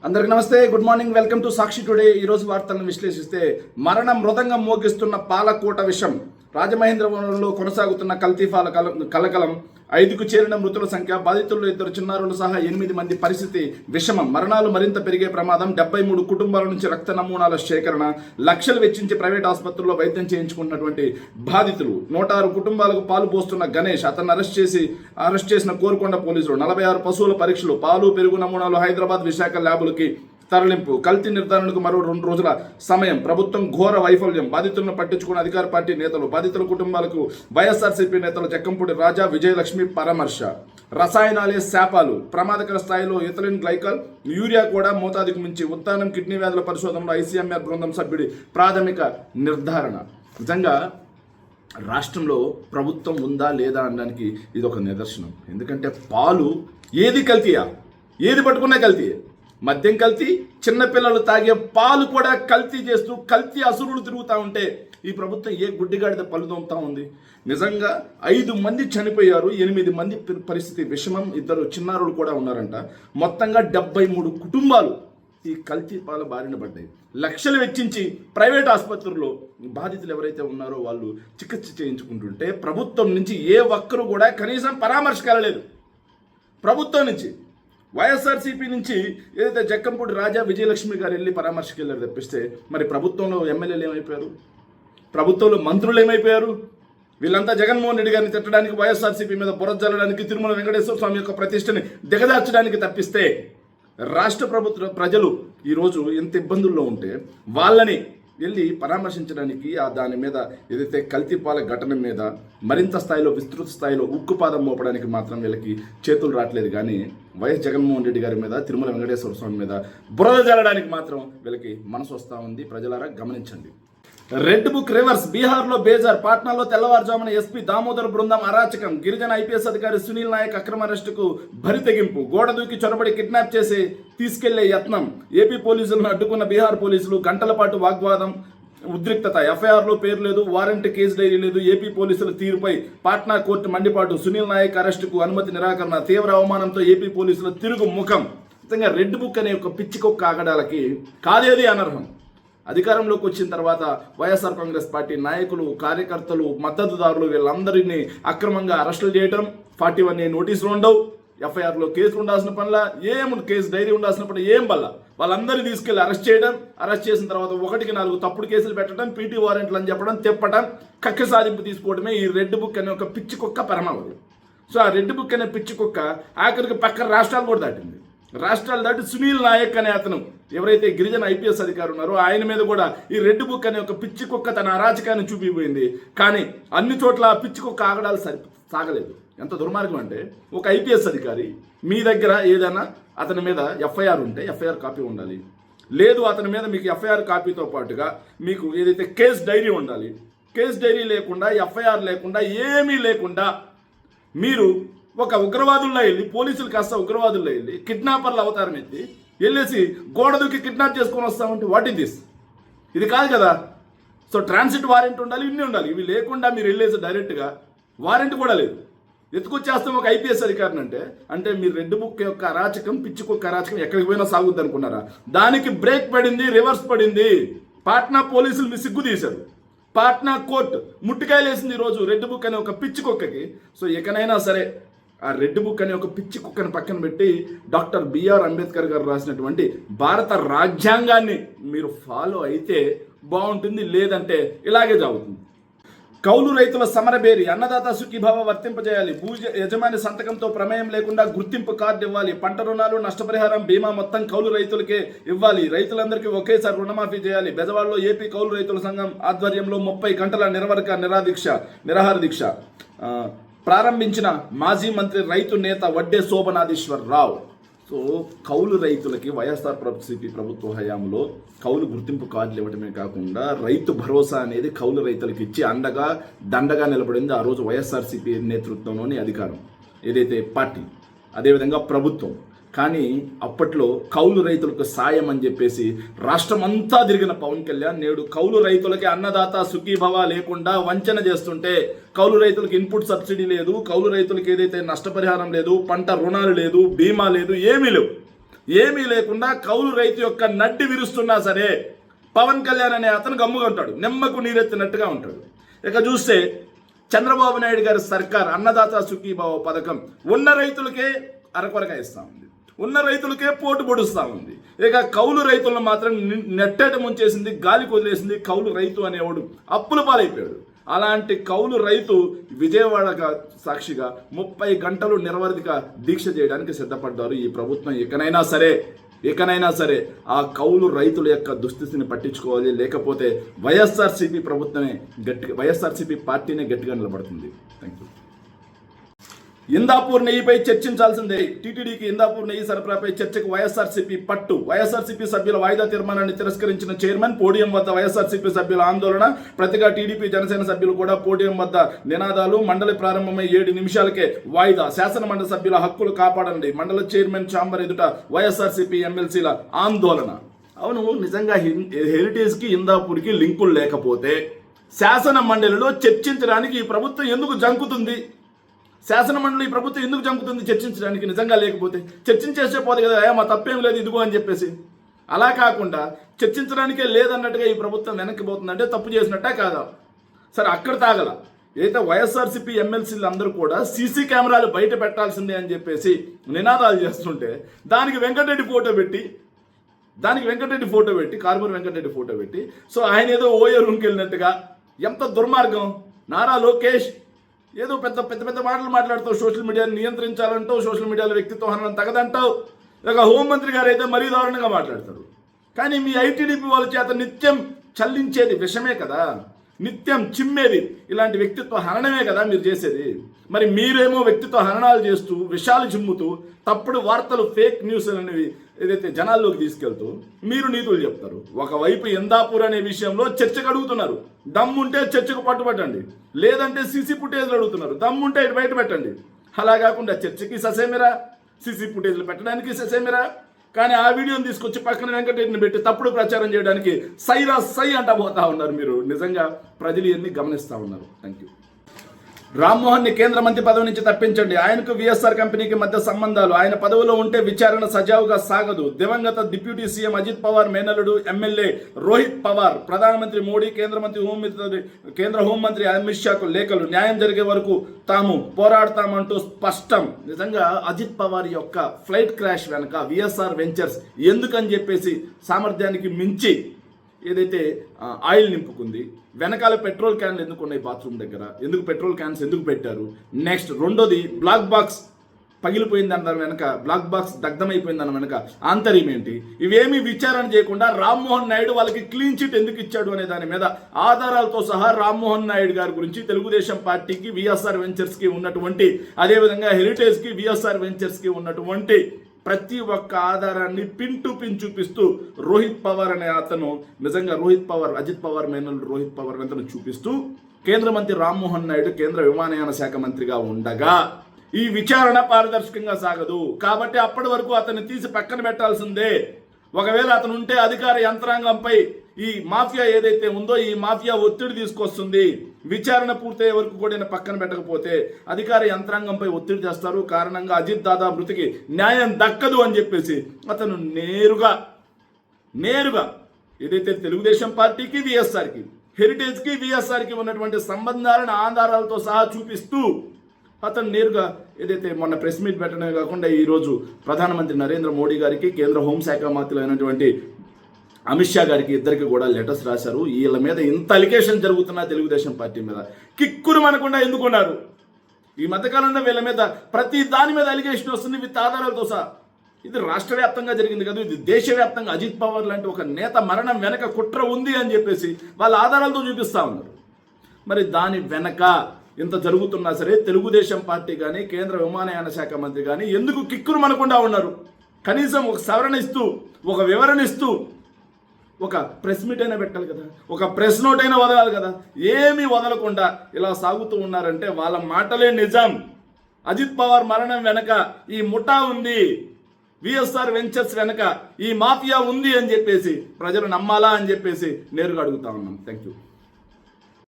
అందరికి నమస్తే, good morning, welcome to Sakshi today. ఈరోజు వార్తలను విశ్లేషిస్తే మరణ మృదంగం మోగిస్తున్న పాలకోట విషం, రాజమహేంద్రవరంలో కొనసాగుతున్న కల్తీఫాల కలకలం, 5కు చేరిన మృతుల సంఖ్య, బాధితుల్లో 2 చిన్నారులు సహా 8 మంది పరిస్థితి విషమం, మరణాలు మరింత పెరిగే ప్రమాదం, 73 కుటుంబాల నుంచి రక్త నమూనాల సేకరణ, లక్షలు వెచ్చించి ప్రైవేట్ ఆసుపత్రుల్లో వైద్యం చేయించుకున్నటువంటి బాధితులు, 106 కుటుంబాలకు పాలు పోస్తున్న గణేష్, అతన్ని అరెస్ట్ చేసిన కోరుకొండ పోలీసులు, 46 పశువుల పరీక్షలు, పాలు పెరుగు నమూనాలు హైదరాబాద్ విశాఖ ల్యాబులకి తరలింపు, కల్తీ నిర్ధారణకు మరో 2 రోజుల సమయం, ప్రభుత్వం ఘోర వైఫల్యం, బాధితులను పట్టించుకున్న అధికార పార్టీ నేతలు, బాధితుల కుటుంబాలకు వైఎస్ఆర్సీపీ నేతలు జక్కంపూడి రాజా, విజయలక్ష్మి పరామర్శ, రసాయనాలే శాపాలు, ప్రమాదకర స్థాయిలో ఇథిలిన్ గ్లైకాల్, యూరియా కూడా మోతాదుకు మించి, ఉత్తానం కిడ్నీ వ్యాధుల పరిశోధనలో ఐసీఎంఆర్ బృందం సభ్యుడి ప్రాథమిక నిర్ధారణ. నిజంగా రాష్ట్రంలో ప్రభుత్వం ఉందా లేదా అనడానికి ఇది ఒక నిదర్శనం. ఎందుకంటే పాలు ఏది కల్తీయా, ఏది పట్టుకున్నా కల్తీయే, మద్యం కల్తీ, చిన్నపిల్లలు తాగే పాలు కూడా కల్తీ చేస్తూ కల్తీ అసురులు తిరుగుతూ ఉంటే ఈ ప్రభుత్వం ఏ గుడ్డిగాడిద పలుదొంతా ఉంది. నిజంగా 5 మంది చనిపోయారు, 8 మంది పరిస్థితి విషమం, 2 చిన్నారులు కూడా ఉన్నారంట. మొత్తంగా 73 కుటుంబాలు ఈ కల్తీ పాల బారిన పడ్డాయి. లక్షలు వెచ్చించి ప్రైవేట్ ఆసుపత్రుల్లో బాధితులు ఎవరైతే ఉన్నారో వాళ్ళు చికిత్స చేయించుకుంటుంటే ప్రభుత్వం నుంచి ఏ ఒక్కరు కూడా కనీసం పరామర్శకు వెళ్ళలేదు. ప్రభుత్వం నుంచి, వైఎస్ఆర్సీపీ నుంచి ఏదైతే జక్కంపూడి రాజా, విజయలక్ష్మి గారు వెళ్ళి పరామర్శకు వెళ్ళారు తప్పిస్తే మరి ప్రభుత్వంలో ఎమ్మెల్యేలు ఏమైపోయారు, ప్రభుత్వంలో మంత్రులు ఏమైపోయారు? వీళ్ళంతా జగన్మోహన్ రెడ్డి గారిని తిట్టడానికి, వైఎస్ఆర్సీపీ మీద బురద జల్లడానికి, తిరుమల వెంకటేశ్వర స్వామి యొక్క ప్రతిష్టని దిగదార్చడానికి తప్పిస్తే రాష్ట్ర ప్రజలు ఈరోజు ఎంత ఇబ్బందుల్లో ఉంటే వాళ్ళని వెళ్ళి పరామర్శించడానికి, దాని మీద ఏదైతే కల్తీపాల ఘటన మీద మరింత స్థాయిలో, విస్తృత స్థాయిలో ఉక్కుపాదం మోపడానికి మాత్రం వీళ్ళకి చేతులు రావట్లేదు. కానీ వైఎస్ జగన్మోహన్ రెడ్డి గారి మీద, తిరుమల వెంకటేశ్వర స్వామి మీద బురద జల్లడానికి మాత్రం వీళ్ళకి మనసు వస్తూ ఉంది. ప్రజలారా గమనించండి. రెడ్ బుక్ రివర్స్, బీహార్లో బేజార్, పాట్నాలో తెల్లవారుజామున ఎస్పీ దామోదర్ బృందం అరాచకం, గిరిజన ఐపీఎస్ అధికారి సునీల్ నాయక్ అక్రమ అరెస్టుకు భరితెగింపు, గోడ దూకి చొరబడి కిడ్నాప్ చేసి తీసుకెళ్లే యత్నం, ఏపీ పోలీసులను అడ్డుకున్న బీహార్ పోలీసులు, గంటల పాటు వాగ్వాదం, ఉద్రిక్తత, ఎఫ్ఐఆర్లో పేరు లేదు, వారెంట్ కేసు డైరీ లేదు, ఏపీ పోలీసుల తీరుపై పాట్నా కోర్టు మండిపాటు, సునీల్ నాయక్ అరెస్టుకు అనుమతి నిరాకరణ, తీవ్ర అవమానంతో ఏపీ పోలీసుల తిరుగు ముఖం. నిజంగా రెడ్ బుక్ అనే ఒక పిచ్చికొక్క ఆగడాలకి కాదేది అనర్హం. అధికారంలోకి వచ్చిన తర్వాత వైఎస్ఆర్ కాంగ్రెస్ పార్టీ నాయకులు, కార్యకర్తలు, మద్దతుదారులు వీళ్ళందరినీ అక్రమంగా అరెస్టులు చేయటం, 41A నోటీసులు ఉండవు, ఎఫ్ఐఆర్లో కేసులు ఉండాల్సిన పనిలా, కేసు డైరీ ఉండాల్సిన పని ఏం వల్ల వాళ్ళందరినీ తీసుకెళ్లి అరెస్ట్ చేయడం, అరెస్ట్ చేసిన తర్వాత 1కి 4 తప్పుడు కేసులు పెట్టడం, పీటీ వారెంట్లు అని చెప్పడం, తిప్పడం, కక్ష సాధింపు తీసుకోవడమే ఈ రెడ్ బుక్ అనే ఒక పిచ్చి కుక్క పరమావధి. సో ఆ రెడ్ బుక్ అనే పిచ్చి కుక్క ఆఖరికి పక్కన రాష్ట్రాలు కూడా దాటింది. రాష్ట్రాలు దాటి సునీల్ నాయక్ అనే అతను, ఎవరైతే గిరిజన ఐపీఎస్ అధికారి ఉన్నారో ఆయన మీద కూడా ఈ రెడ్ బుక్ అనే ఒక పిచ్చి కుక్క తన అరాచకాన్ని చూపిపోయింది. కానీ అన్ని చోట్ల ఆ పిచ్చి కుక్క ఆగడాలు సాగలేదు. ఎంత దుర్మార్గం అంటే, ఒక ఐపీఎస్ అధికారి మీ దగ్గర ఏదైనా అతని మీద ఎఫ్ఐఆర్ ఉంటే ఎఫ్ఐఆర్ కాపీ ఉండాలి, లేదు అతని మీద మీకు ఎఫ్ఐఆర్ కాపీతో పాటుగా మీకు ఏదైతే కేసు డైరీ ఉండాలి. కేసు డైరీ లేకుండా, ఎఫ్ఐఆర్ లేకుండా, ఏమీ లేకుండా మీరు ఒక ఉగ్రవాదుల్లో వెళ్ళి, పోలీసులు కాస్త ఉగ్రవాదుల్లో వెళ్ళి కిడ్నాపర్లు అవతారం ఎత్తి వెళ్ళేసి గోడ దూకి కిడ్నాప్ చేసుకొని వస్తామంటే వాట్ ఇస్ దిస్? ఇది కాదు కదా. సో ట్రాన్సిట్ వారెంట్ ఉండాలి, ఇన్ని ఉండాలి. ఇవి లేకుండా మీరు వెళ్ళేసి డైరెక్ట్గా వారెంట్ కూడా లేదు, ఎత్తుకొచ్చేస్తాం ఒక ఐపీఎస్ అధికారిని అంటే మీరు రెడ్ బుక్ యొక్క అరాచకం, పిచ్చి కుక్క అరాచకం ఎక్కడికి పోయినా సాగుద్ది అనుకున్నారా? దానికి బ్రేక్ పడింది, రివర్స్ పడింది. పాట్నా పోలీసులు మీ సిగ్గు తీశారు, పాట్నా కోర్టు ముట్టికాయలు వేసింది ఈరోజు రెడ్ బుక్ అనే ఒక పిచ్చి కుక్కకి. సో ఎక్కడైనా సరే ఆ రెడ్ బుక్ అనే ఒక పిచ్చి కుక్కను పక్కన పెట్టి డాక్టర్ బిఆర్ అంబేద్కర్ గారు రాసినటువంటి భారత రాజ్యాంగాన్ని మీరు ఫాలో అయితే బాగుంటుంది, లేదంటే ఇలాగే జరుగుతుంది. కౌలు రైతుల సమరబేరి, అన్నదాత సుఖీభావ వర్తింపజేయాలి, భూ యజమాని సంతకంతో ప్రమేయం లేకుండా గుర్తింపు కార్డు ఇవ్వాలి, పంట రుణాలు, నష్టపరిహారం, బీమా మొత్తం కౌలు రైతులకే ఇవ్వాలి, రైతులందరికీ ఒకేసారి రుణమాఫీ చేయాలి. బెజవాడలో ఏపీ కౌలు రైతుల సంఘం ఆధ్వర్యంలో 30 గంటల నిరాహార దీక్ష ప్రారంభించిన మాజీ మంత్రి, రైతు నేత వడ్డే శోభనాధీశ్వరరావు. సో కౌలు రైతులకి వైఎస్ఆర్సీపీ ప్రభుత్వ హయాంలో కౌలు గుర్తింపు కార్డులు ఇవ్వడమే కాకుండా రైతు భరోసా అనేది కౌలు రైతులకు ఇచ్చి అండగా దండగా నిలబడింది ఆ రోజు వైఎస్ఆర్సీపీ నేతృత్వంలోని అధికారం, ఏదైతే పార్టీ, అదేవిధంగా ప్రభుత్వం. కానీ అప్పట్లో కౌలు రైతులకు సాయం అని చెప్పేసి రాష్ట్రం అంతా తిరిగిన పవన్ కళ్యాణ్ నేడు కౌలు రైతులకి అన్నదాత సుఖీభవ లేకుండా వంచన చేస్తుంటే, కౌలు రైతులకు ఇన్పుట్ సబ్సిడీ లేదు, కౌలు రైతులకు ఏదైతే నష్టపరిహారం లేదు, పంట రుణాలు లేదు, బీమా లేదు, ఏమీ లేవు. ఏమీ లేకుండా కౌలు రైతు యొక్క నడ్డి విరుస్తున్నా సరే పవన్ కళ్యాణ్ అనే అతను గమ్ముగా ఉంటాడు, నిమ్మకు నీరెత్తినట్టుగా ఉంటాడు. ఇక చూస్తే చంద్రబాబు నాయుడు గారి సర్కార్ అన్నదాత సుఖీభావ పథకం ఉన్న రైతులకే అరకొరగా ఇస్తా ఉంది, ఉన్న రైతులకే పోటు పొడుస్తూ ఉంది. ఇక కౌలు రైతులను మాత్రం నెట్టేట ముంచేసింది, గాలి కొదిలేసింది. కౌలు రైతు అనేవాడు అప్పుల పాలైపోయాడు. అలాంటి కౌలు రైతు విజయవాడ సాక్షిగా 30 గంటలు నిరవధిక దీక్ష చేయడానికి సిద్ధపడ్డారు. ఈ ప్రభుత్వం ఇకనైనా సరే ఆ కౌలు రైతుల యొక్క దుస్థితిని పట్టించుకోవాలి, లేకపోతే వైఎస్ఆర్సీపీ పార్టీనే గట్టిగా నిలబడుతుంది. Thank you. ఇందాపూర్ నెయ్యిపై చర్చించాల్సిందే. టీటీడీకి ఇందాపూర్ నెయ్యి సరఫరాపై చర్చకు వైఎస్ఆర్సీపీ పట్టు. వైఎస్ఆర్సీపీ సభ్యుల వాయిదా తీర్మానాన్ని తిరస్కరించిన చైర్మన్, పోడియం వద్ద వైఎస్ఆర్సీపీ సభ్యుల ఆందోళన. ప్రతిగా టీడీపీ జనసేన సభ్యులు కూడా పోడియం వద్ద నినాదాలు. మండలి ప్రారంభమై 7 నిమిషాలకే వాయిదా. శాసనమండలి సభ్యుల హక్కులు కాపాడండి. మండల చైర్మన్ ఛాంబర్ ఎదుట వైఎస్ఆర్సీపీ ఎమ్మెల్సీల ఆందోళన. అవును, నిజంగా హెరిటేజ్కి ఇందాపూర్కి లింకులు లేకపోతే శాసన మండలిలో చర్చించడానికి ఈ ప్రభుత్వం ఎందుకు జంకుతుంది? శాసనమండలి ఈ ప్రభుత్వం ఎందుకు జంకుతుంది చర్చించడానికి? నిజంగా లేకపోతే చర్చించేసే పోదు కదా, మా తప్పేం లేదు ఇదిగో అని చెప్పేసి. అలా కాకుండా చర్చించడానికే లేదన్నట్టుగా ఈ ప్రభుత్వం వెనక్కి పోతుందంటే తప్పు చేసినట్టే కాదా? సరే, అక్కడ తాగల. అయితే వైఎస్ఆర్సీపీ ఎమ్మెల్సీలు అందరూ కూడా సీసీ కెమెరాలు బయట పెట్టాల్సిందే అని చెప్పేసి నినాదాలు చేస్తుంటే దానికి వెంకటరెడ్డి ఫోటో పెట్టి కారుమూరి వెంకటరెడ్డి ఫోటో పెట్టి సో ఆయన ఏదో ఓయో రూమ్కి వెళ్ళినట్టుగా. ఎంత దుర్మార్గం! నారా లోకేష్ ఏదో పెద్ద మాటలు మాట్లాడుతావు, సోషల్ మీడియాని నియంత్రించాలంటావు, సోషల్ మీడియాలో వ్యక్తిత్వ హననం తగదంటావు. ఇక హోంమంత్రి గారు అయితే మరీ దారుణంగా మాట్లాడతారు. కానీ మీ ఐటీడీపీ వాళ్ళ చేత నిత్యం చల్లించేది విషమే కదా, నిత్యం చిమ్మేది ఇలాంటి వ్యక్తిత్వ హననమే కదా మీరు చేసేది. మరి మీరేమో వ్యక్తిత్వ హననాలు చేస్తూ, విషాలు చిమ్ముతూ, తప్పుడు వార్తలు, ఫేక్ న్యూస్ అనేవి ఏదైతే జనాల్లోకి తీసుకెళ్తూ మీరు నీతులు చెప్తారు. ఒకవైపు ఇందాపూర్ అనే విషయంలో చర్చకు అడుగుతున్నారు. దమ్ముంటే చర్చకు పట్టుబట్టండి, లేదంటే సీసీ ఫుటేజ్లు అడుగుతున్నారు. దమ్ముంటే ఇటు బయట పెట్టండి. అలా కాకుండా చర్చకి ససేమిరా, సీసీ ఫుటేజ్లు పెట్టడానికి ససేమిరా. కానీ ఆ వీడియోని తీసుకొచ్చి పక్కన వెంకటరెడ్డిని పెట్టి తప్పుడు ప్రచారం చేయడానికి సై అంటా పోతా ఉన్నారు మీరు. నిజంగా ప్రజలు ఇవన్నీ గమనిస్తూ ఉన్నారు. Thank you. రామ్మోహన్ని కేంద్ర మంత్రి పదవి నుంచి తప్పించండి. ఆయనకు విఎస్ఆర్ కంపెనీకి మధ్య సంబంధాలు. ఆయన పదవిలో ఉంటే విచారణ సజావుగా సాగదు. దివంగత డిప్యూటీ సీఎం అజిత్ పవార్ మేనల్లుడు ఎమ్మెల్యే రోహిత్ పవార్ ప్రధానమంత్రి మోడీ, కేంద్ర హోంమంత్రి అమిత్ షాకు లేఖలు. న్యాయం జరిగే వరకు తాము పోరాడతామంటూ స్పష్టం. నిజంగా అజిత్ పవార్ యొక్క ఫ్లైట్ క్రాష్ వెనక విఎస్ఆర్ వెంచర్స్ ఎందుకని చెప్పేసి సామర్థ్యానికి మించి ఏదైతే ఆయిల్ నింపుకుంది, వెనకాల పెట్రోల్ క్యాన్లు ఎందుకు ఉన్నాయి బాత్రూమ్ దగ్గర, ఎందుకు పెట్రోల్ క్యాన్స్ ఎందుకు పెట్టారు? నెక్స్ట్ రెండోది బ్లాక్ బాక్స్ పగిలిపోయింది దాని వెనక, బ్లాక్ బాక్స్ దగ్ధమైపోయింది దాని వెనక ఆంతర్యం ఏంటి? ఇవేమీ విచారణ చేయకుండా రామ్మోహన్ నాయుడు వాళ్ళకి క్లీన్ చిట్ ఎందుకు ఇచ్చాడు అనే దాని మీద ఆధారాలతో సహా రామ్మోహన్ నాయుడు గారి గురించి తెలుగుదేశం పార్టీకి, విఎస్ఆర్ వెంచర్స్కి ఉన్నటువంటి, అదేవిధంగా హెరిటేజ్కి, విఎస్ఆర్ వెంచర్స్కి ఉన్నటువంటి ప్రతి ఒక్క ఆధారాన్ని పిన్ టు పిన్ చూపిస్తూ రోహిత్ పవార్ అనే అతను, నిజంగా రోహిత్ పవార్, అజిత్ పవార్ మేనల్ రోహిత్ పవార్ అతను చూపిస్తూ కేంద్ర మంత్రి రామ్మోహన్ నాయుడు కేంద్ర విమానయాన శాఖ మంత్రిగా ఉండగా ఈ విచారణ పారదర్శకంగా సాగదు. కాబట్టి అప్పటి వరకు అతన్ని తీసి పక్కన పెట్టాల్సిందే. ఒకవేళ అతను ఉంటే అధికార యంత్రాంగంపై ఈ మాఫియా ఏదైతే ఉందో ఈ మాఫియా ఒత్తిడి తీసుకొస్తుంది. విచారణ పూర్తయ్యే వరకు కూడా పక్కన పెట్టకపోతే అధికార యంత్రాంగంపై ఒత్తిడి చేస్తారు. కారణంగా అజిత్ దాదా మృతికి న్యాయం దక్కదు అని చెప్పేసి అతను నేరుగా ఏదైతే తెలుగుదేశం పార్టీకి, విఎస్ఆర్కి, హెరిటేజ్కి, విఎస్ఆర్కి ఉన్నటువంటి సంబంధాలను ఆధారాలతో సహా చూపిస్తూ అతను నేరుగా ఏదైతే మొన్న ప్రెస్ మీట్ పెట్టడమే కాకుండా ఈరోజు ప్రధానమంత్రి నరేంద్ర మోడీ గారికి, కేంద్ర హోంశాఖ మంత్రులు అయినటువంటి అమిత్ షా గారికి, ఇద్దరికి కూడా లెటర్స్ రాశారు. వీళ్ళ మీద ఇంత అలిగేషన్ జరుగుతున్నా తెలుగుదేశం పార్టీ మీద కిక్కురు మనకుండా ఎందుకున్నారు? ఈ మధ్యకాలంలో వీళ్ళ మీద ప్రతి దాని మీద అలిగేషన్ వస్తుంది విత్ ఆధారాలతో సహా. ఇది రాష్ట్ర వ్యాప్తంగా జరిగింది కదా, ఇది దేశవ్యాప్తంగా అజిత్ పవార్ లాంటి ఒక నేత మరణం వెనక కుట్ర ఉంది అని చెప్పేసి వాళ్ళ ఆధారాలతో చూపిస్తూ ఉన్నారు. మరి దాని వెనక ఇంత జరుగుతున్నా సరే తెలుగుదేశం పార్టీ కానీ, కేంద్ర విమానయాన శాఖ మంత్రి కానీ ఎందుకు కిక్కురు మనకుండా ఉన్నారు? కనీసం ఒక సవరణ ఇస్తూ, ఒక వివరణ ఇస్తూ, ఒక ప్రెస్ మీట్ అయినా పెట్టాలి కదా, ఒక ప్రెస్ నోట్ అయినా వదలాలి కదా. ఏమీ వదలకుండా ఇలా సాగుతూ ఉన్నారంటే వాళ్ళ మాటలే నిజం. అజిత్ పవార్ మరణం వెనక ఈ ముఠా ఉంది, విఎస్ఆర్ వెంచర్స్ వెనక ఈ మాఫియా ఉంది అని చెప్పేసి ప్రజలు నమ్మాలా అని చెప్పేసి నేరుగా అడుగుతా ఉన్నాం. Thank you.